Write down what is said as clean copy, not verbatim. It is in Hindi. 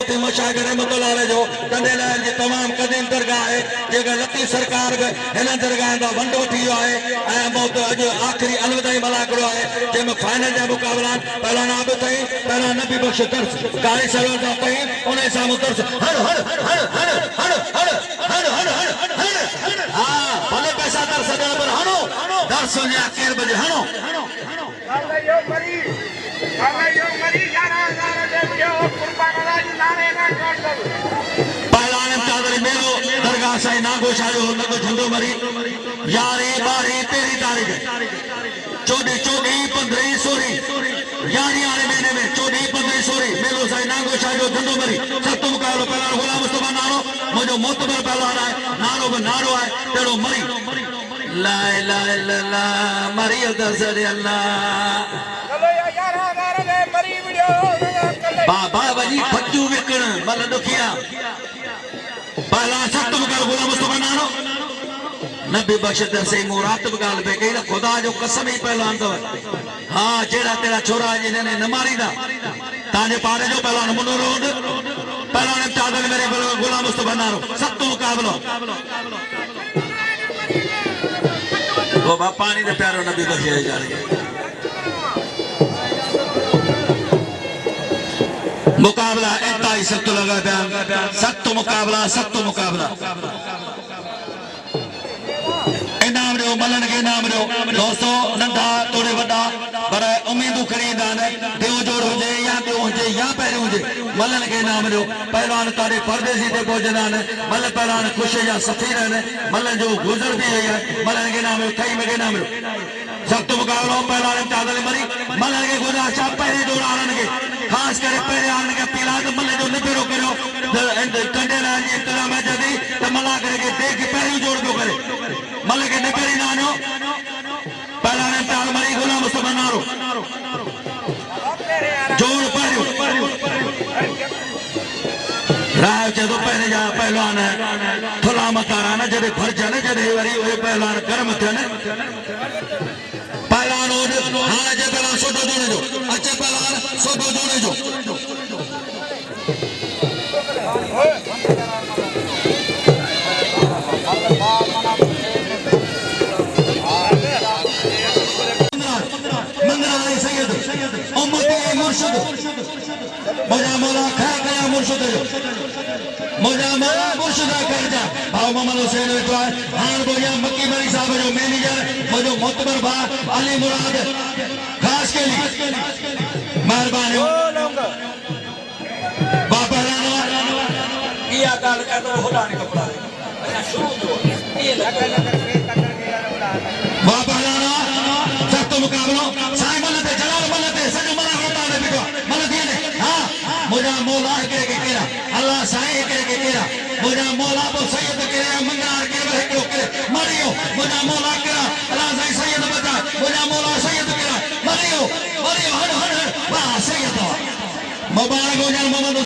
मुफ्ती मशाइख रहमतुल्लाह अलैह जो कंडेलाल जी तमाम कदीम दरगाह है जेका लती सरकार बि हिन दरगाह दा वंडो थी वियो आहे ऐं मौत अॼु आख़िरी अलविदाई मलाकड़ो आहे जंहिंमें फाइनल जा मुक़ाबला पहलवान आबिद अथई पहलवान नबी बख्श दर्स गाड़ी सरवर जा अथई उन साम्हूं दर्स हड़ हड़ हड़ हड़ हड़ हड़ हड़ हड़ हड़ हड़ हा भले पैसा दर्स ॾियण पर हणो दर्स हुजे केर बजे हणो पहलवान इम्तियाज़ अली मेरो दरगाह साईं नागोशा जो लॻो झंडो मरी 11 12 13 तारीख़ 14 15 16 11 वाले महीने में 14 15 16 मेलो साईं नागोशा जो झंडो मरी सत मुक़ाबलो पहलवान गुलाम मुस्तफा नारो मुंहिंजो मोतबर पहलवान आहे नारो बि नारो आहे तहिड़ो मरी ला इलाहा इल्लल्लाह मरी दर्शे अल्लाह बाबा वजी फज्जू विकण मल दुखिया पहला सत मुक़ाबलो गुलाम मुस्तफा नारो नबी बख्श दर्से मुरातब गाल पे कई खुदा जो कसम ही पहलवान तो हां जेड़ा तेरा छोरा जी ने न मारीदा ताने पारे जो पहलवान मुनो रोड पहलवान इम्तियाज़ अली मेरे गुलाम मुस्तफा नारो सत मुक़ाबलो वो बा पानी दे प्यारो नबी बख्श जाने मुकाबला इंतहाई सख्त लगा बयान सख्त मुकाबला इनाम ॾियो मलन खे इनाम ॾियो दोस्तों नंढा थोड़े वॾा पर उम्मीदूं खणी ईंदा आहिनि ॿियो जोड़ हुजे या ॿियो हुजे या पहिरियों हुजे मलन खे इनाम ॾियो पहलवान तारे परदेसी ते पहुचंदा आहिनि मल पहलवान ख़ुशी जा सफ़ीर आहिनि मलन जो गुज़र बि वई आहे मलन खे इनाम ॾियो ठही में इनाम ॾियो सख़्तु मुक़ाबिलो पहलवान इम्तियाज़ अली मरी मलन खे गुज़ारिश आहे पहिरें जोड़ वारनि खे ख़ासि करे पहिरें वारनि खे अपील आहे त मल जो निबेरो करियो कंडेलाल जी इंतज़ाम जदी त मलाकर खे देख पहिरियों जोड़ पियो करे मल के निबेरी नानो पहलवान इम्तियाज़ मरी गुलाम मुस्तफा नारो जोड़ पहिरियों राय चए थो पहिरें जा पहलवान थुला मतारा न जॾहिं भरजनि जॾहिं वरी उहे पहलवान गर्म थियनि पहलवान हाणे अचे पहलवान सोटो जोड़े जो अचे पहलवान सोटो जोड़े जो मुझा मौला खैर कया मुर्शिद मुझा मौला मुर्शिद कर जा भाव मोहम्मद हुसैन इकरार हान बोया मक्की मरी साहब जो मैनेजर मुझो मोतबर बा अली मुराद खास के लिए मेहरबानी बाबा किया गाल का तो होदा नहीं कपड़ा अच्छा शुरू जो ये लगा बाबा लाना सख्त मुकाबलो साईं मलते जलाल मलते सजो मला होता है बिको मलते ने हां मुझा मौला के केरा अल्लाह साईं के केरा मुझा मौला बो सैयद के मंगार के बहको के मरियो मुझा मौला केरा अल्लाह साईं सैयद बता मुझा मौला सैयद केरा मरियो हर हर वाह सैयद मुबारक हो जाए मोहम्मद